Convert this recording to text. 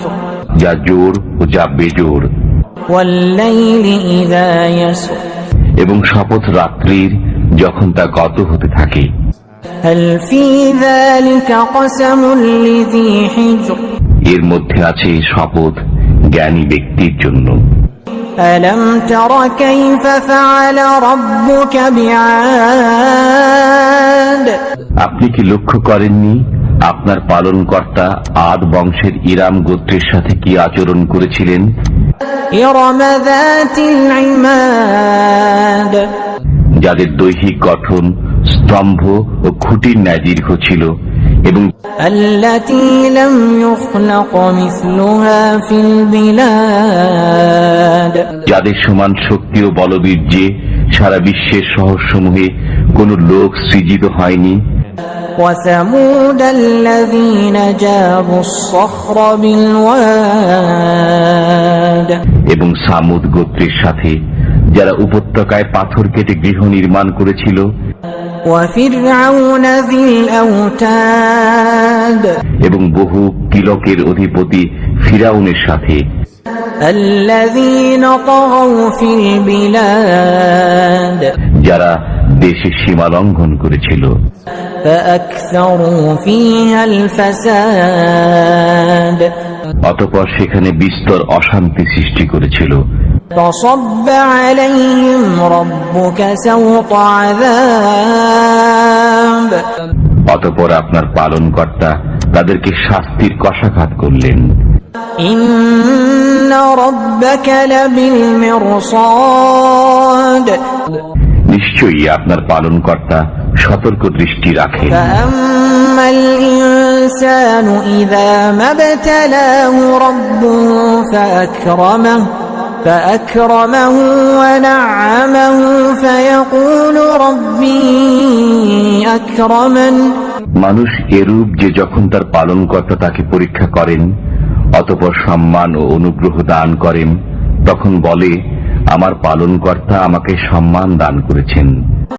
وتر যা জোর ও যা বেজোর, والليل إذا يسر এবং শপথ রাত্রির যখন তা গত হতে থাকে। هل في ذلك قسم لذي حجر এর মধ্যে আছে শপথ জ্ঞানী ব্যক্তির জন্য। ألم تر كيف فعل ربك بعاد আপনি কি লক্ষ্য করেননি আপনার পালনকর্তা আদ বংশের ইরাম গোত্রের সাথে কি আচরণ করেছিলেন? إرم ذات العماد যাদের দৈহিক গঠন স্তম্ভ ও খুঁটির ন্যায় দীর্ঘ ছিল এবং التي لم يخلق مثلها في البلاد যাদের সমান শক্তি ও বলবীর্যে সারা বিশ্বের শহরসমূহে কোন লোক সৃজিত হয়নি। وثمود الذين جابوا الصخر بالواد এবং সামুদ গোত্রের সাথে যারা উপত্যকায় পাথর কেটে গৃহ নির্মাণ করেছিল। وفرعون ذي الأوتاد এবং বহু কিলকের অধিপতি ফিরাউনের সাথে الذين طغوا في البلاد যারা দেশের সীমা লঙ্ঘন করেছিল। فأكثروا فيها الفساد অতঃপর সেখানে বিস্তর অশান্তি সৃষ্টি করেছিল। فصب عليهم ربك سوط عذاب অতঃপর আপনার পালনকর্তা তাদেরকে শাস্তির কষাঘাত করলেন। إن ربك لبالمرصاد নিশ্চয়ই আপনার পালনকর্তা সতর্ক দৃষ্টি রাখেন। فأما الإنسان إذا ما ابتلاه ربه فأكرمه ونعمه فيقول ربي أكرمن মানুষ এরূপ যে যখন তার পালনকর্তা তাকে পরীক্ষা করেন অতঃপর সম্মান ও অনুগ্রহ দান করেন তখন বলে আমার পালনকর্তা আমাকে সম্মান দান করেছেন।